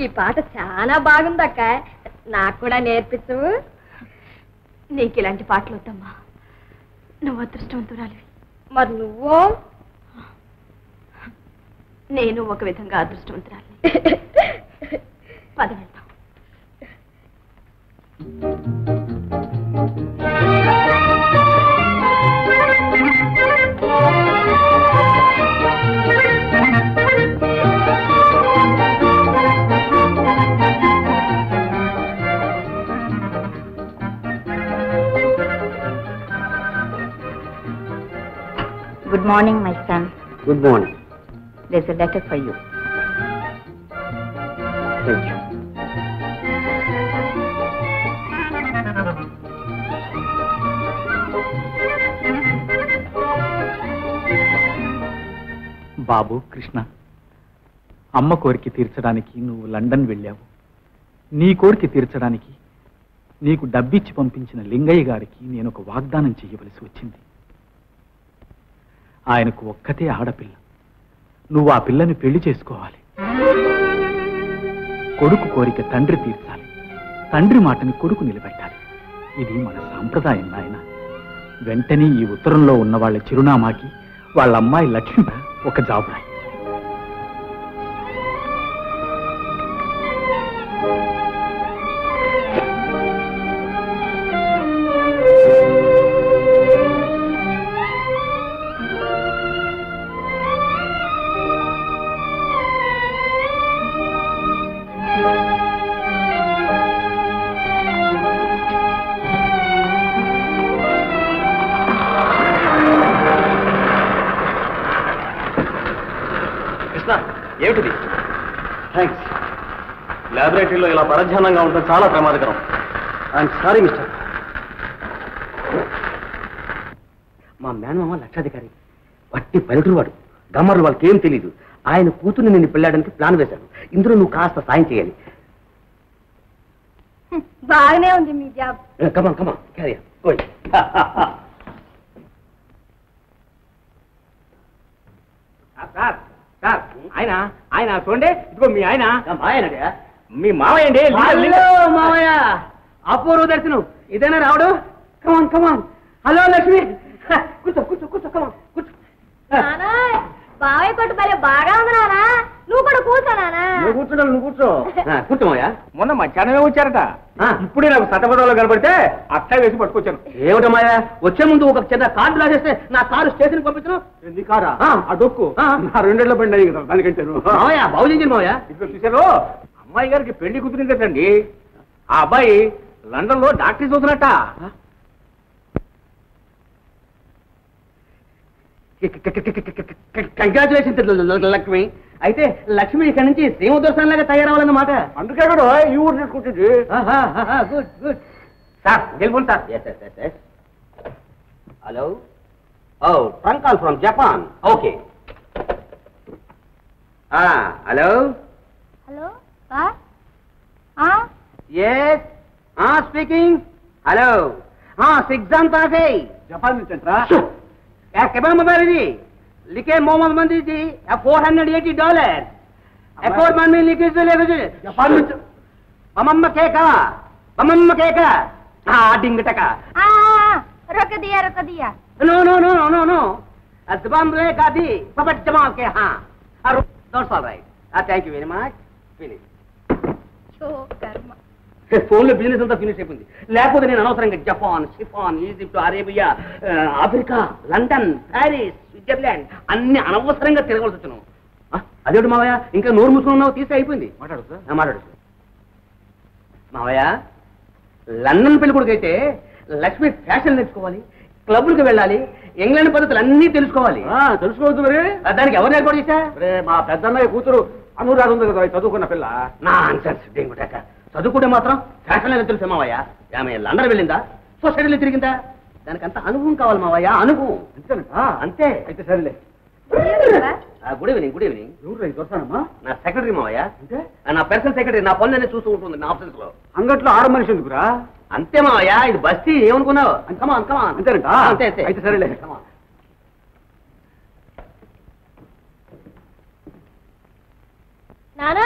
ఈ పాట చాలా బాగుందక్క, నాకు కూడా నేర్పించు. నీకు ఇలాంటి పాటలు వద్దమ్మా, నువ్వు అదృష్టవంతురాలివి. మరి నువ్వు? నేను ఒక విధంగా అదృష్టవంతురాలి. పద వెళ్తాం. Good morning, my son. Good morning. There's a letter for you. Thank you. బాబు కృష్ణ, అమ్మ కోరిక తీర్చడానికి నువ్వు లండన్ వెళ్ళావు. నీ కోరిక తీర్చడానికి నీకు డబ్బిచ్చి పంపించిన లింగయ్య గారికి నేను ఒక వాగ్దానం చేయవలసి వచ్చింది. ఆయనకు ఒక్కతే ఆడపిల్ల. నువ్వు ఆ పిల్లని పెళ్లి చేసుకోవాలి. కొడుకు కోరిక తండ్రి తీర్చాలి, తండ్రి మాటని కొడుకు నిలబెట్టాలి. ఇది మన సాంప్రదాయం నాయన. వెంటనే ఈ ఉత్తరంలో ఉన్న వాళ్ళ చిరునామాకి వాళ్ళ అమ్మాయి లక్ష్మి ఒక జాబ్ రాయి. ఏమిటిది? థ్యాంక్స్. ల్యాబొరేటరీలో ఇలా పరధ్యానంగా ఉండడం చాలా ప్రమాదకరం. I'm sorry mister. మా మేనమామ లక్షాధికారి, వట్టి పల్లెటూరు వాడు. గమ్మర్లు వాళ్ళకి ఏం తెలీదు. ఆయన కూతుర్ని నిన్ను పెళ్ళాడానికి ప్లాన్ వేశాడు. ఇందులో నువ్వు కాస్త సాయం చేయాలి. బాగానే ఉంది మీ జాబ్. కమాన్ కమాన్ క్యారీ ఓయ్. ఆయన ఆయన చూడండి, ఇదిగో మీ ఆయన. మాయనడా? మీ మావయ్య అండి. మావయ్య, అపూర్వ దర్శనం. ఇదేనా రావడు? కమాన్ కమాన్. హలో లక్ష్మి, కూర్చో కూర్చో కూర్చో. కమాన్ కూర్చో. బావయ్య కొట్టు భలే బాగా ఉంది నానా, నువ్వు కూడా కూర్చో నానా. నువ్వు కూర్చోడం, నువ్వు కూర్చో. కూర్చో మావయ్య. మొన్న మధ్యాహ్నమే వచ్చారట. ఇప్పుడే నాకు సతపడంలో కనబడితే అట్లా వేసి పట్టుకొచ్చాను. ఏమిటో మాయా, వచ్చే ముందు ఒక చిన్న కార్డు రాసేస్తే నా కారు స్టేషన్ పంపించను. నీ కారా? ఆ డొక్కు నా 2 ఏళ్ల బండి అయ్యి కదా, దానికంటే మావయ్య బాగు చేయించండి మావయ్య. ఇప్పుడు చూసారు, అమ్మాయి గారికి పెళ్లి కుదిరింది కదండి. ఆ అబ్బాయి లండన్ లో డాక్టరీ చదువుతున్నట్ట. కంగ్రాచులేషన్ లక్ష్మి. అయితే లక్ష్మి ఇక్కడి నుంచి శ్రీమదర్శనంలాగా తయారవ్వాలన్నమాట. అందుకే కూడా ఈ ఊరు తీసుకుంటుంది. Good good. Sir telephone sir. Hello. ఓ trunk call from Japan. Okay. Hello. Hello yes speaking. Hello. సిగ్జామ్ తాసే జపాన్ నుంచి అంటారా? केबल मोबाइल जी लिखे मोहम्मद मंदी जी $480 अकोर मन में लिखे से ले गए जापान में बमम्मा केका हां डिंग टका रुक दिया no no no no no अजबान ले का दी पपट जमा के हां that's all right thank you very much finish छो कर्म ఫోన్ లో బిజినెస్ అంతా ఫినిష్ అయిపోయింది. లేకపోతే నేను అనవసరంగా Japan, chiffon, Egypt, Arabia, Africa, London, Paris, Switzerland అన్ని అనవసరంగా తిరగవలసి వచ్చాను. అదేంటి మావయ్య, ఇంకా నోరు మూసుకుని ఉన్నావు? తీస్తే అయిపోయింది. మాట్లాడు మావయ్య. లండన్ పెళ్లి కొడుకు అయితే లక్ష్మి ఫ్యాషన్ నేర్చుకోవాలి, క్లబ్లకు వెళ్ళాలి, ఇంగ్లాండ్ పద్ధతులు అన్నీ తెలుసుకోవాలి. తెలుసుకోవద్దు మరి. దానికి ఎవరు ఏర్పాటు చేశా? మా పెద్దన్నయ్య కూతురు అనురాధ ఉంది కదా, చదువుకున్న పిల్ల. నా ఆన్సర్స్ డెంగుటాక చదువుకుంటే మాత్రం ఫ్యాషన్ అనేది తెలుసా మావయ్య? ఆమె లండన్ వెళ్ళిందా, సొసైటీలో తిరిగిందా? దానికి అంత అనుభవం కావాలి మావయ్య, అనుభవం. అంతే. అయితే సరేలే. Good evening. Good evening. ఎవరు దొరసానమ్మా? నా సెక్రటరీ మావయ్య. అంటే నా పర్సనల్ సెక్రటరీ. నా పనులన్నీ చూస్తూ ఉంటుంది నా ఆఫీస్ లో. అంగట్లో ఆడ మనిషి ఎందుకురా? అంతే మావయ్య, ఇది బస్తీ. ఏమనుకున్నావు? అంతేనంట. అంతే అంతే. అయితే సరేలే. నానా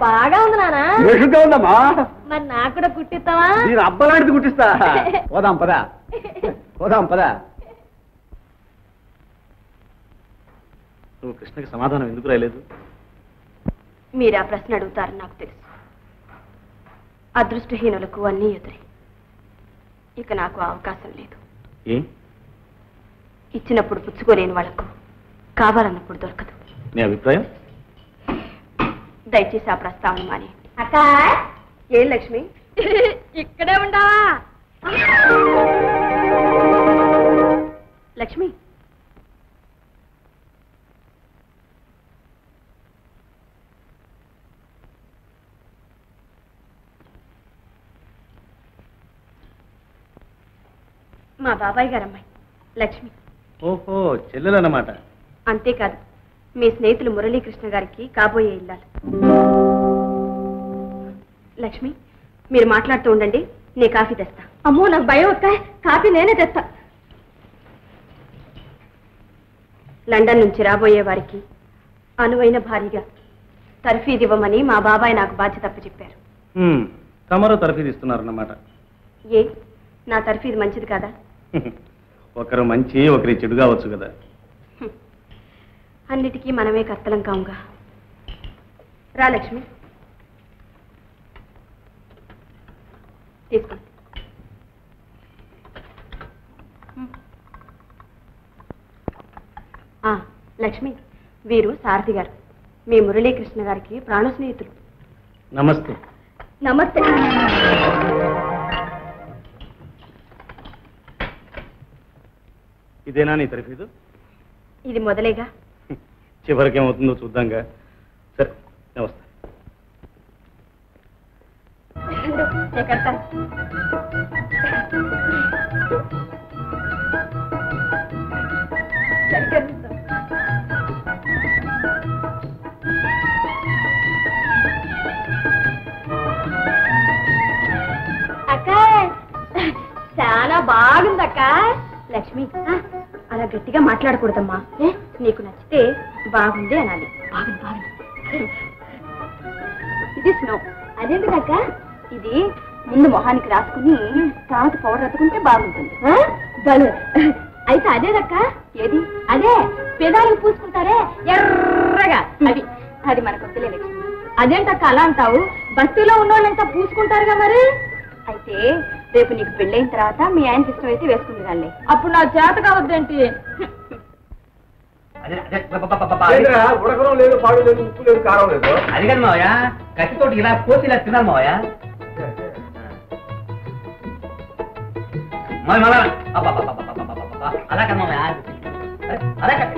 బాగా ఉంది నానా. బేషుగ్గా ఉందమ్మా. మరి నాకు కూడా కుట్టిస్తావా? నేను అబ్బలాంటిది కుట్టిస్తా. పోదాం పదా, పోదాం పదా. నువ్వు కృష్ణకి సమాధానం ఎందుకు రాయలేదు? మీరు ఆ ప్రశ్న అడుగుతారని నాకు తెలుసు. అదృష్టహీనులకు అన్నీ ఎదురే. ఇక నాకు ఆ అవకాశం లేదు. ఇచ్చినప్పుడు పుచ్చుకోలేని వాళ్లకు కావాలన్నప్పుడు దొరకదు. నీ అభిప్రాయం? దయచేసి ఆ ప్రస్తావన మానేయండి. అక్క, ఏం లక్ష్మి, ఇక్కడే ఉండవా? లక్ష్మి, మా బాబాయ్ గారమ్మాయి లక్ష్మి. ఓహో, చెల్లెలన్నమాట. అంతేకాదు, మీ స్నేహితులు మురళీకృష్ణ గారికి కాబోయే ఇల్లాలు. లక్ష్మి, మీరు మాట్లాడుతూ ఉండండి, నే కాఫీ తెస్తా. అమ్మో, నాకు భయం అక్క. కాఫీ నేనే తెస్తా. లండన్ నుంచి రాబోయే వారికి అనువైన భారీగా తర్ఫీదు ఇవ్వమని మా బాబాయ్ నాకు బాధ్యత అప్పచెప్పారు. తమరు తర్ఫీదు ఇస్తున్నారన్నమాట. ఏ, నా తర్ఫీదు మంచిది కాదా? ఒకరు మంచి, ఒకరి చెడు కావచ్చు కదా. అన్నిటికీ మనమే కర్తలం కాముగా. రా లక్ష్మి, తీసుకోండి. లక్ష్మి, వీరు సారథి గారు, మీ మురళీకృష్ణ గారికి ప్రాణ స్నేహితులు. నమస్తే. నమస్తే. ఇదేనా నీ తర్ఫీదు? ఇది మొదలేగా. చివరికేమవుతుందో చూద్దాంగా. సరే, నమస్తే. నేను కడతాను. అక్క, చాలా బాగుంది అక్క. లక్ష్మి, అలా గట్టిగా మాట్లాడకూడదమ్మా. నీకు నచ్చితే బాగుంది అనాలి. బాగుంది, బాగుంది. ఇది స్నో. అదెందుకక్క? ఇది ముందు మొహానికి రాసుకుని తర్వాత పౌడర్ రద్దుకుంటే బాగుంటుంది. బలు. అయితే అదేదక్క? ఏది? అదే పెదాలకు పూసుకుంటారే ఎర్రగా, అది. అది మనకు వద్దులే లక్ష్మి. అదేంటక్క అలా అంటావు? బస్తీలో ఉన్నోళ్ళంతా పూసుకుంటారుగా మరి. అయితే రేపు నీకు పెళ్ళైన తర్వాత మీ ఆయన ఇష్టం అయితే వేసుకుంది వాళ్ళే. అప్పుడు నా చేత కావద్దేంటి? ఉడకడం లేదు, పాడు లేదు, ఉప్పు లేదు, కారం లేదు. అది కాదు మావయ్య, కత్తితోటి ఇలా కోసి ఇలా తిన్నాను మావయ్య. అలా కదా మావయ్య, అలా కదా.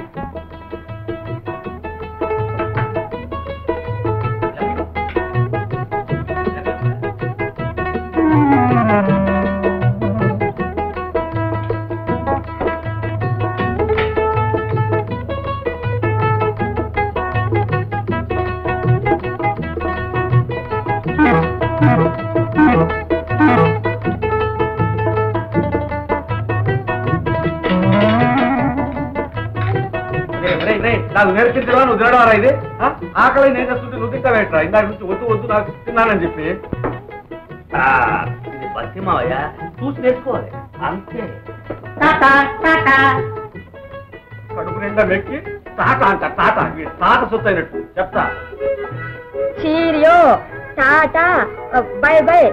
నాకు నేర్పించవా? నువ్వు తినడారా? ఇది ఆకలి నేను చేస్తుంటే నువ్వు తింటా వేట్రా. ఇందాక నుంచి వద్దు వద్దు నాకు తిన్నానని చెప్పి. ఇది బస్తి మావయ్య, చూసి నేర్చుకోవాలి అంతే. కడుపు నిండా మెక్కి తాట అంట. తాట తాట సొత్తు అయినట్టు చెప్తా. Cheerio, Tata, by by.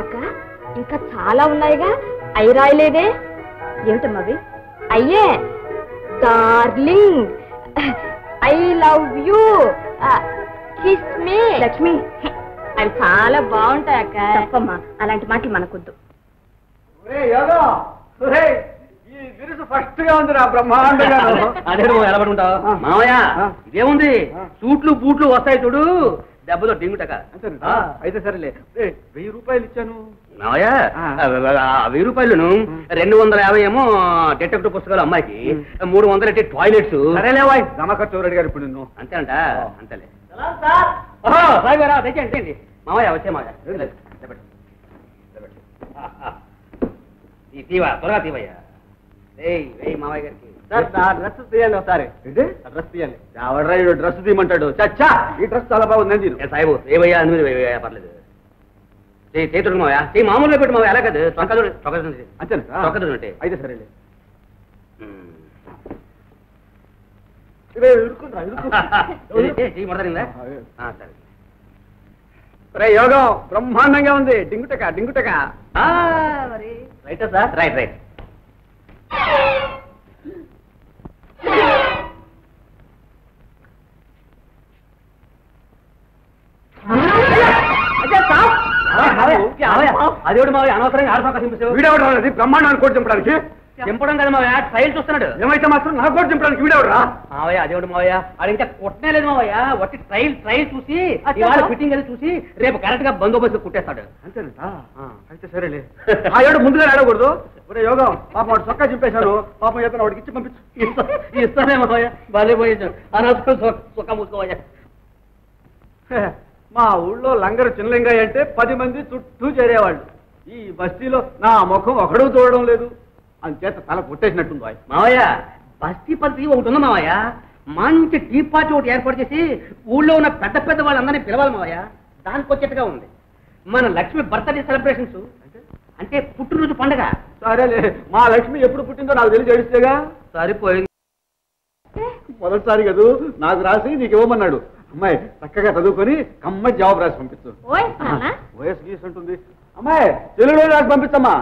అక్క, ఇంకా చాలా ఉన్నాయిగా, అయి రాయలేదే. ఏమిటమ్మా అవి? అయ్యే darling, I love you, kiss me. Lakshmi, అవి చాలా బాగుంటాయి అక్క. తప్పమ్మా, అలాంటి మాటలు మనకొద్దు. ఈ దినుసు ఫస్ట్ గా ఉంది నా బ్రహ్మాండంగా. అదే నువ్వు ఎలా పడుకుంటావు మావయ్య? ఇదేముంది, సూట్లు బూట్లు వస్తాయి చూడు, దెబ్బతో డింగుటక. అయితే సరేలే. 1000 రూపాయలు ఇచ్చాను మావయ్య. 1000 రూపాయలను 250 ఏమో డిటెక్టివ్ పుస్తకాలు అమ్మాయికి, 300 టాయిలెట్స్. సరేలే వాయ్, నమ్మకం అడిగారు ఇప్పుడు నిన్ను. అంతే అంట. అంతలే సాయిగారా, తెచ్చండి. మావయ్య వచ్చే మావయ్య, ఈ తీవా త్వరగా తీవయ్యా. వేయ్ మావయ్య గారికి. సార్ నా డ్రెస్ తీయండి ఒకసారి. డ్రెస్ తీయండి. ఎవడ్రా డ్రెస్ తీయమంటాడు? చచ్చా ఈ డ్రెస్ చాలా బాగుంది నేను. సాయిబు ఏవయ్యా నువ్వు పర్లేదు చేతుడు మావయ్యా చేయి మామూలుగా పెట్టు మావయ్య. అలా కాదు అంతేనా? అంటే అయితే సరేలే. చెయ్యి మొదలైందా? సరే. రే యోగం బ్రహ్మాండంగా ఉంది. డింగుటక డింగుటక. మరి రైటా సార్? Right right. అదేవిడు మావయ్య అనవసరంగా ఆడపాక చింపేసావు. వీడెవడు బ్రహ్మాండాన్ని కోటి చింపడానికి? చింపడం కదా మావయ్య, ట్రైల్ చూస్తున్నాడు. ఏమైతే మాత్రం నా కోటి చింపడానికి వీడెవడరా? మావయ్య అదేవిడు మావయ్య అది ఇంకా కొట్టనే లేదు మావయ్య. వట్టి ట్రైల్ ట్రైల్ చూసి ఇవాళ ఫిట్టింగ్ అది చూసి రేపు కరెక్ట్ గా బందోబస్తు కుట్టేస్తాడు. అంతేనంట? అయితే సరేలే. ఆ ఏడు ముందుగా ఆడకూడదు. ఒరే యోగం పాపం వాడు చొక్కా చింపేశాను. పాపం చేత వాడికి ఇచ్చి పంపించు. ఇస్తానే మావయ్య. బాలే పోయేసాడు. అనవసరం చొక్కా మూసుకోవయ్యా. మా ఊళ్ళో లంగరు చిన్నలింగయ్య అంటే 10 మంది చుట్టూ చేరేవాళ్ళు. ఈ బస్తీలో నా ముఖం ఒకడు చూడడం లేదు. అంచేత తల పుట్టేసినట్టుంది. మావయ్య బస్తీ పద్ధతి ఒకటి ఉంది మావయ్య. మంచి టీ పార్టీ ఒకటి ఏర్పాటు చేసి ఊళ్ళో ఉన్న పెద్ద పెద్ద వాళ్ళందరినీ పిలవాలి మావయ్య. దానికి వచ్చేట్టుగా ఉంది మన లక్ష్మి బర్త్డే సెలబ్రేషన్స్. అంటే పుట్టినరోజు పండగ. సరేలే. మా లక్ష్మి ఎప్పుడు పుట్టిందో నాకు తెలిసి ఏడిస్తేగా. సరిపోయింది. మొదటిసారి కదూ నాకు రాసి నీకు ఇవ్వమన్నాడు. అమ్మాయి చక్కగా చదువుకొని అమ్మాయి జవాబు రాసి పంపించు. ఓయ్ నాన్న వయసు గీసి ఉంటుంది. అమ్మాయి తెలుగులో రాసి పంపించమ్మా.